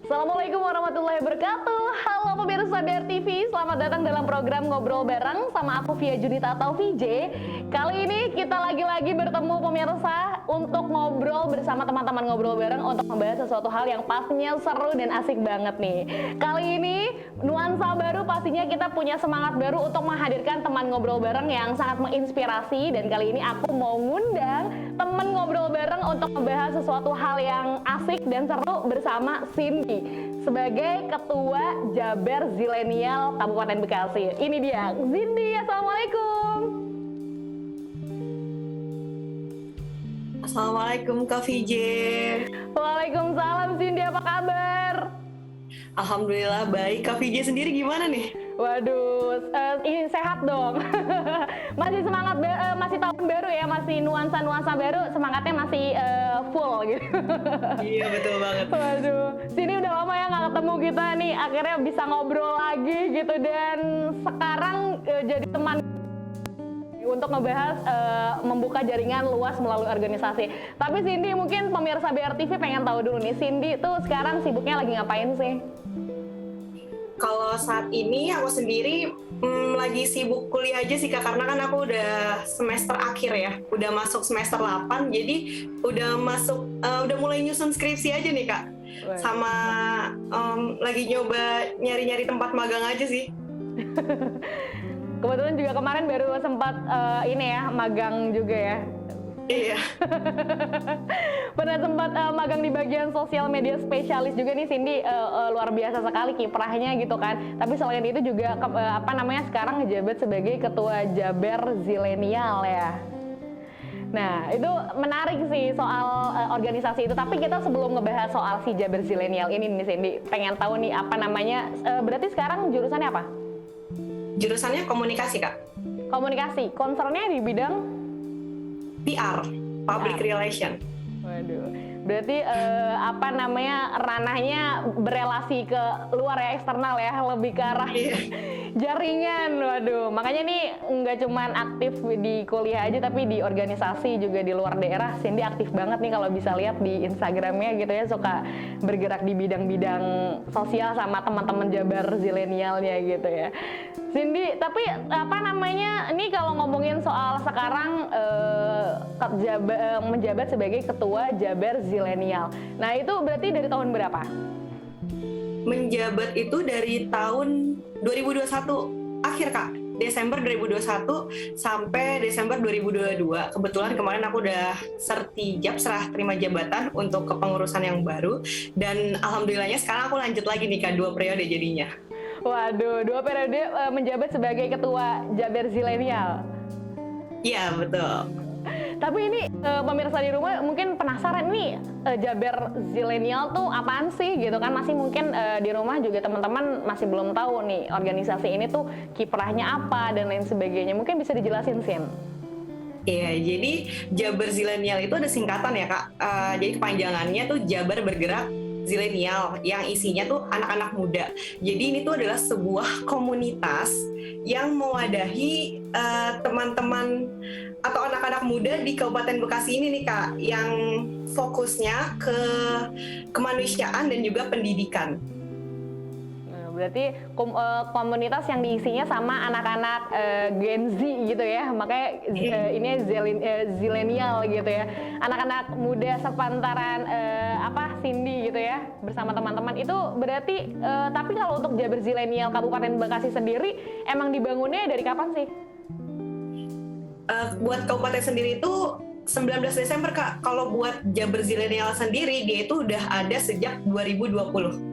Assalamualaikum warahmatullahi wabarakatuh. Halo pemirsa BR TV, selamat datang dalam program Ngobrol Bareng sama aku Via Junita atau VJ. Kali ini kita lagi-lagi bertemu pemirsa untuk ngobrol bersama teman-teman Ngobrol Bareng untuk membahas sesuatu hal yang pastinya seru dan asik banget nih. Kali ini nuansa baru, pastinya kita punya semangat baru untuk menghadirkan teman Ngobrol Bareng yang sangat menginspirasi, dan kali ini aku mau ngundang teman Ngobrol Bareng untuk membahas sesuatu hal yang asik dan seru bersama Cindy sebagai Ketua Jaber Zilenial Kabupaten Bekasi. Ini dia, Cindy. Assalamualaikum. Assalamualaikum Kak VJ. Waalaikumsalam, Cindy. Apa kabar? Alhamdulillah baik. Kak VJ sendiri gimana nih? Waduh, ini sehat dong. Masih semangat, masih tahun baru ya, masih nuansa-nuansa baru, semangatnya masih full gitu. Iya betul banget. Waduh, sini udah lama ya nggak ketemu kita nih, akhirnya bisa ngobrol lagi gitu, dan sekarang jadi teman untuk ngebahas membuka jaringan luas melalui organisasi. Tapi Cindy, mungkin pemirsa BR TV pengen tahu dulu nih, Cindy tuh sekarang sibuknya lagi ngapain sih? Kalau saat ini aku sendiri lagi sibuk kuliah aja sih Kak, karena kan aku udah semester akhir ya, udah masuk semester 8, jadi udah mulai nyusun skripsi aja nih Kak. Sama lagi nyoba nyari-nyari tempat magang aja sih. Kebetulan juga kemarin baru sempat ini ya, magang juga ya. Iya. Pernah sempat magang di bagian sosial media spesialis juga nih Cindy, luar biasa sekali kiprahnya gitu kan. Tapi selain itu juga sekarang ngejabat sebagai Ketua Jaber Zilenial ya. Nah, itu menarik sih soal organisasi itu. Tapi kita sebelum ngebahas soal si Jaber Zilenial ini nih Cindy, pengen tahu nih berarti sekarang jurusannya apa? Jurusannya komunikasi Kak. Komunikasi, concernnya di bidang PR, Public Relation. Waduh, berarti ranahnya berelasi ke luar ya, eksternal ya, lebih ke arah jaringan. Waduh, makanya nih nggak cuman aktif di kuliah aja, tapi di organisasi juga di luar daerah. Cindy aktif banget nih kalau bisa lihat di Instagramnya gitu ya, suka bergerak di bidang-bidang sosial sama teman-teman Jabar Zilenialnya gitu ya. Cindy, tapi ini kalau ngomongin soal sekarang menjabat sebagai Ketua Jabar Zilenial. Nah, itu berarti dari tahun berapa? Menjabat itu dari tahun 2021 akhir Kak. Desember 2021 sampai Desember 2022. Kebetulan kemarin aku udah sertijab, serah terima jabatan untuk kepengurusan yang baru, dan alhamdulillahnya sekarang aku lanjut lagi nih Kak, 2 periode jadinya. Waduh, 2 periode menjabat sebagai Ketua Jaber Zilenial. Iya, betul. Tapi ini pemirsa di rumah mungkin penasaran nih, Jaber Zilenial tuh apaan sih gitu kan? Masih mungkin di rumah juga teman-teman masih belum tahu nih organisasi ini tuh kiprahnya apa dan lain sebagainya. Mungkin bisa dijelasin, Sin? Iya, jadi Jaber Zilenial itu ada singkatan ya Kak. Jadi kepanjangannya tuh Jabar Bergerak Zilenial, yang isinya tuh anak-anak muda. Jadi ini tuh adalah sebuah komunitas yang mewadahi teman-teman atau anak-anak muda di Kabupaten Bekasi ini nih Kak, yang fokusnya ke kemanusiaan dan juga pendidikan. Berarti komunitas yang diisinya sama anak-anak Gen Z gitu ya, makanya ini Zilenial gitu ya, anak-anak muda sepantaran Cindy gitu ya, bersama teman-teman itu. Berarti tapi kalau untuk Jaber Zilenial Kabupaten Bekasi sendiri emang dibangunnya dari kapan sih? Buat kabupaten sendiri itu 19 Desember Kak. Kalau buat Jaber Zilenial sendiri, dia itu udah ada sejak 2020.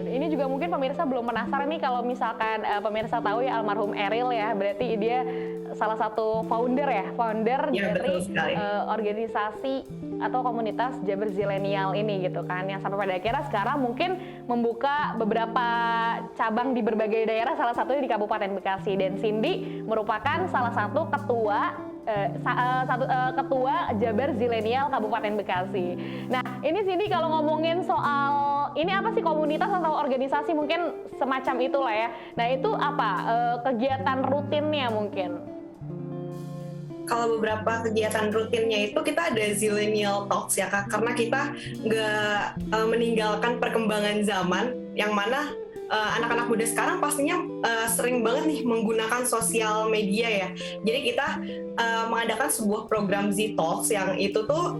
Ini juga mungkin pemirsa belum penasaran nih, kalau misalkan pemirsa tahu ya almarhum Eril ya, berarti dia salah satu founder dari organisasi atau komunitas Jaber Zilenial ini gitu kan, yang sampai pada akhirnya sekarang mungkin membuka beberapa cabang di berbagai daerah, salah satunya di Kabupaten Bekasi, dan Cindy merupakan salah satu ketua Jabar Zilenial Kabupaten Bekasi. Nah, ini Cindy kalau ngomongin soal ini apa sih, komunitas atau organisasi mungkin semacam itulah ya. Nah, itu apa kegiatan rutinnya mungkin? kalau beberapa kegiatan rutinnya itu kita ada Zillennial Talks ya Kak, karena kita nggak meninggalkan perkembangan zaman yang mana anak-anak muda sekarang pastinya sering banget nih menggunakan sosial media ya. Jadi kita mengadakan sebuah program Z-Talks yang itu tuh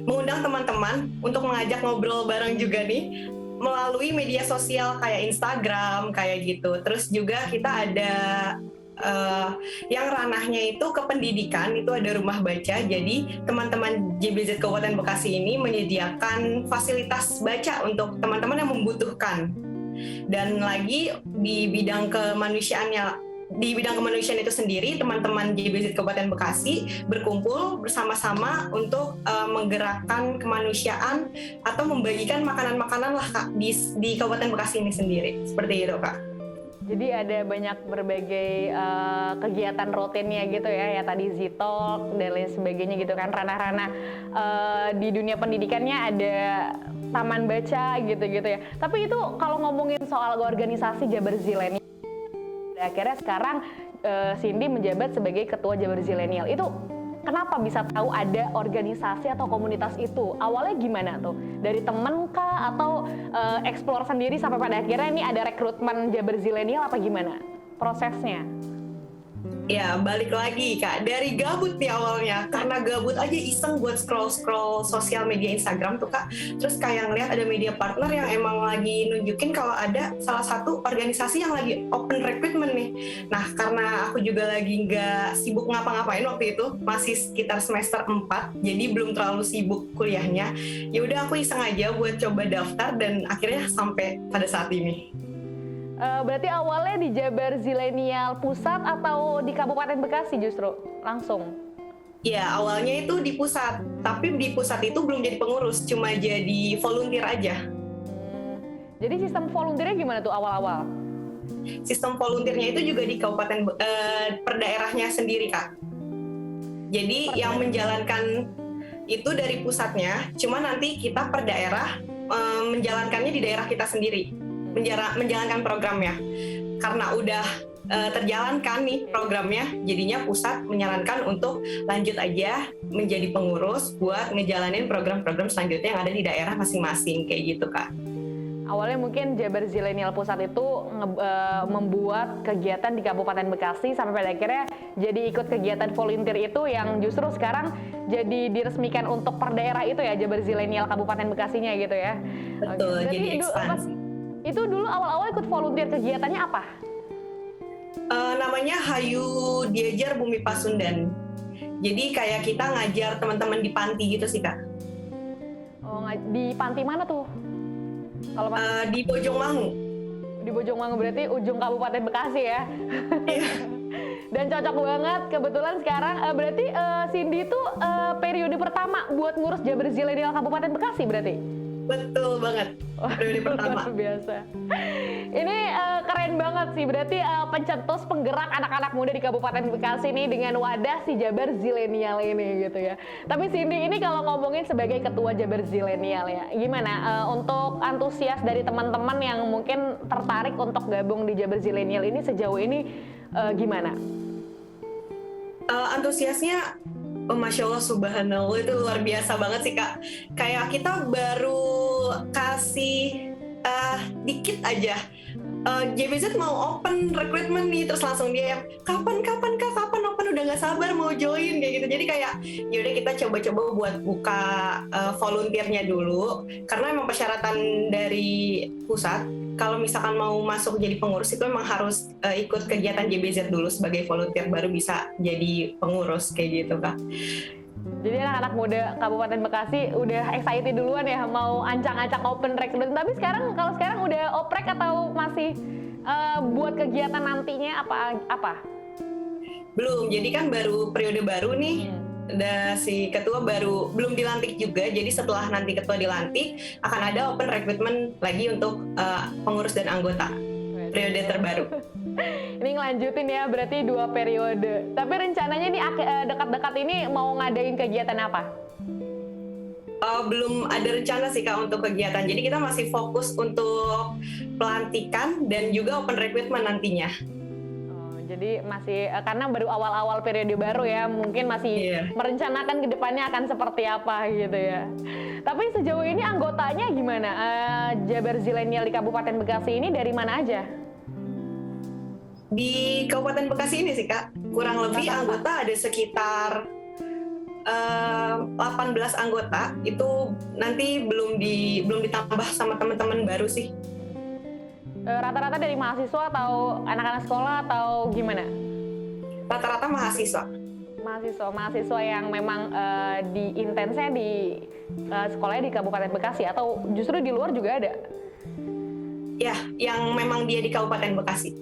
mengundang teman-teman untuk mengajak ngobrol bareng juga nih melalui media sosial kayak Instagram kayak gitu. Terus juga kita ada yang ranahnya itu ke pendidikan, itu ada rumah baca. Jadi teman-teman JBZ Kabupaten Bekasi ini menyediakan fasilitas baca untuk teman-teman yang membutuhkan. Dan lagi di bidang kemanusiaannya, di bidang kemanusiaan itu sendiri, teman-teman JBZ Kabupaten Bekasi berkumpul bersama-sama untuk menggerakkan kemanusiaan atau membagikan makanan-makanan lah Kak di Kabupaten Bekasi ini sendiri. Seperti itu Kak. Jadi ada banyak berbagai kegiatan rutinnya gitu ya tadi Z-Talk dan lain sebagainya gitu kan, ranah-ranah di dunia pendidikannya ada taman baca gitu-gitu ya. Tapi itu kalau ngomongin soal organisasi Jabar Zilenial, akhirnya sekarang Cindy menjabat sebagai ketua Jabar Zilenial. Itu kenapa bisa tahu ada organisasi atau komunitas itu? Awalnya gimana tuh? Dari temen kah atau explore sendiri sampai pada akhirnya ini ada rekrutmen Jabar Zilenial apa gimana prosesnya? Ya, balik lagi Kak, dari gabut nih awalnya, karena gabut aja iseng buat scroll-scroll sosial media Instagram tuh Kak, terus kayak ngeliat ada media partner yang emang lagi nunjukin kalau ada salah satu organisasi yang lagi open recruitment nih. Nah, karena aku juga lagi nggak sibuk ngapa-ngapain waktu itu, masih sekitar semester 4, jadi belum terlalu sibuk kuliahnya, ya udah aku iseng aja buat coba daftar dan akhirnya sampai pada saat ini. Berarti awalnya di Jabar Zilenial Pusat atau di Kabupaten Bekasi justru langsung? Ya, awalnya itu di pusat, tapi di pusat itu belum jadi pengurus, cuma jadi volunteer aja. Jadi sistem volunteernya gimana tuh awal-awal? Sistem volunteernya itu juga di kabupaten per daerahnya sendiri Kak. Jadi yang menjalankan itu dari pusatnya, cuma nanti kita per daerah menjalankannya di daerah kita sendiri. Menjalankan programnya, karena udah terjalankan nih programnya, jadinya pusat menyarankan untuk lanjut aja menjadi pengurus buat ngejalanin program-program selanjutnya yang ada di daerah masing-masing kayak gitu Kak. Awalnya mungkin Jabar Zilenial Pusat itu membuat kegiatan di Kabupaten Bekasi sampai pada akhirnya jadi ikut kegiatan volunteer itu yang justru sekarang jadi diresmikan untuk per daerah itu ya, Jabar Zilenial Kabupaten Bekasinya gitu ya. Betul, jadi ekspansi. Itu dulu awal-awal ikut volunteer kegiatannya apa? Namanya Hayu Diajar Bumi Pasundan. Jadi kayak kita ngajar teman-teman di panti gitu sih Kak. Oh, di panti mana tuh? Kalau di Bojongmangu. Di Bojongmangu berarti ujung Kabupaten Bekasi ya. Dan cocok banget kebetulan sekarang berarti Cindy tuh periode pertama buat ngurus Jabar Zilenial Kabupaten Bekasi berarti. Betul banget, periode pertama. Luar biasa. Ini keren banget sih, berarti pencetus penggerak anak-anak muda di Kabupaten Bekasi nih dengan wadah si Jabar Zilenial ini gitu ya. Tapi Cindy ini kalau ngomongin sebagai ketua Jabar Zilenial ya, gimana untuk antusias dari teman-teman yang mungkin tertarik untuk gabung di Jabar Zilenial ini sejauh ini gimana? Antusiasnya Masya Allah, subhanallah, itu luar biasa banget sih Kak. Kayak kita baru kasih dikit aja, JBZ mau open recruitment nih, terus langsung dia yang kapan Kak, kapan open, udah gak sabar mau join kayak gitu. Jadi kayak yaudah kita coba-coba buat buka volunteernya dulu, karena emang persyaratan dari pusat kalau misalkan mau masuk jadi pengurus itu memang harus ikut kegiatan JBZ dulu sebagai volunteer, baru bisa jadi pengurus kayak gitu Kak. Jadi anak-anak muda Kabupaten Bekasi udah excited duluan ya mau ancang-ancang open recruitment. Tapi kalau sekarang udah oprek atau masih buat kegiatan nantinya apa? Belum, jadi kan baru periode baru nih. Si ketua belum dilantik juga, jadi setelah nanti ketua dilantik akan ada open recruitment lagi untuk pengurus dan anggota periode terbaru. Ini ngelanjutin ya, berarti 2 periode. Tapi rencananya nih dekat-dekat ini mau ngadain kegiatan apa? Belum ada rencana sih Kak untuk kegiatan, jadi kita masih fokus untuk pelantikan dan juga open recruitment nantinya. Jadi masih karena baru awal-awal periode baru ya, mungkin masih merencanakan ke depannya akan seperti apa gitu ya. Tapi sejauh ini anggotanya gimana? Jabar Zilenial di Kabupaten Bekasi ini dari mana aja? Di Kabupaten Bekasi ini sih Kak, kurang lebih anggota ada sekitar 18 anggota. Itu nanti belum ditambah sama teman-teman baru sih. Rata-rata dari mahasiswa atau anak-anak sekolah atau gimana? Rata-rata mahasiswa. Mahasiswa yang memang intensnya di sekolahnya di Kabupaten Bekasi atau justru di luar juga ada? Ya, yang memang dia di Kabupaten Bekasi.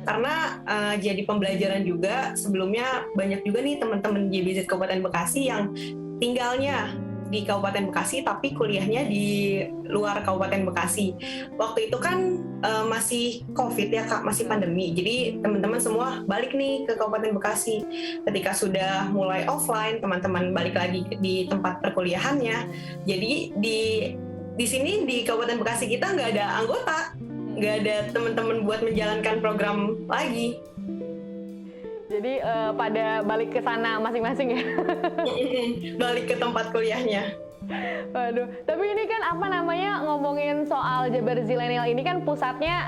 Karena jadi pembelajaran juga, sebelumnya banyak juga nih teman-teman JBZ Kabupaten Bekasi yang tinggalnya di Kabupaten Bekasi tapi kuliahnya di luar Kabupaten Bekasi. Waktu itu kan masih COVID ya Kak, masih pandemi. Jadi teman-teman semua balik nih ke Kabupaten Bekasi. Ketika sudah mulai offline, teman-teman balik lagi di tempat perkuliahannya. Jadi di sini di Kabupaten Bekasi kita nggak ada anggota, nggak ada teman-teman buat menjalankan program lagi. Jadi pada balik ke sana masing-masing ya? Balik ke tempat kuliahnya. Waduh, tapi ini kan apa namanya, ngomongin soal Jabar Zilenial ini kan pusatnya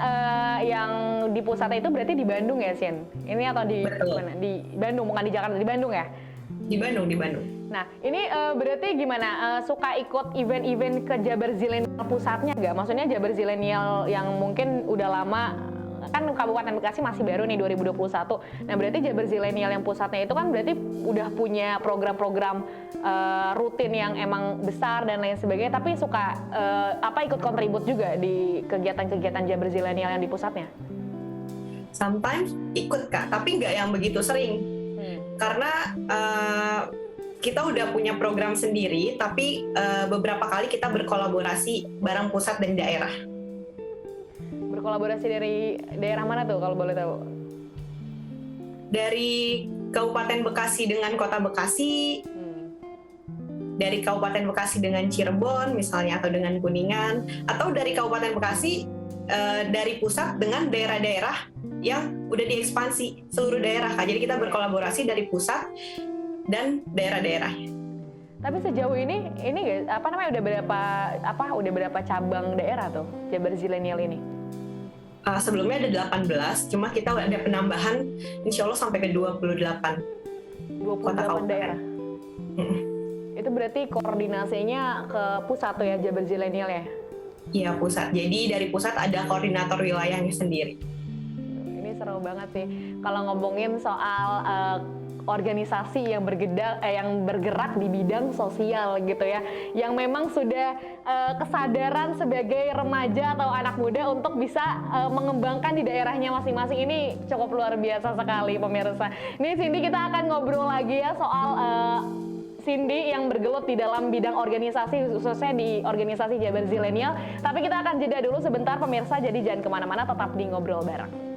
yang di pusatnya itu berarti di Bandung ya, Sin? Ini atau di mana? Di Bandung, bukan di Jakarta, di Bandung ya? Di Bandung. Nah, ini berarti gimana? Suka ikut event-event ke Jabar Zilenial pusatnya nggak? Maksudnya Jabar Zilenial yang mungkin udah lama, kan Kabupaten Bekasi masih baru nih 2021. Nah, berarti Jabar Zilenial yang pusatnya itu kan berarti udah punya program-program rutin yang emang besar dan lain sebagainya, tapi suka ikut kontribut juga di kegiatan-kegiatan Jabar Zilenial yang di pusatnya? Sometimes ikut Kak, tapi nggak yang begitu sering. Karena kita udah punya program sendiri, tapi beberapa kali kita berkolaborasi bareng pusat dan daerah. Berkolaborasi dari daerah mana tuh kalau boleh tahu? Dari Kabupaten Bekasi dengan Kota Bekasi, dari Kabupaten Bekasi dengan Cirebon misalnya, atau dengan Kuningan, atau dari Kabupaten Bekasi dari pusat dengan daerah-daerah yang udah diekspansi seluruh daerah Kak. Jadi kita berkolaborasi dari pusat dan daerah-daerahnya. Tapi sejauh ini udah berapa cabang daerah tuh Jabar Zilenial ini? Sebelumnya ada 18, cuma kita ada penambahan insya Allah sampai ke 28 kota kabupaten daerah. Itu berarti koordinasinya ke pusat tuh ya, Jabar Zilenial ya? Iya, pusat. Jadi dari pusat ada koordinator wilayahnya sendiri. Ini seru banget sih kalau ngomongin soal organisasi yang bergerak di bidang sosial gitu ya, yang memang sudah kesadaran sebagai remaja atau anak muda untuk bisa mengembangkan di daerahnya masing-masing. Ini cukup luar biasa sekali pemirsa. Ini Cindy, kita akan ngobrol lagi ya soal Cindy yang bergelut di dalam bidang organisasi, khususnya di organisasi Jabar Zilenial. Tapi kita akan jeda dulu sebentar pemirsa, jadi jangan kemana-mana, tetap di Ngobrol Bareng.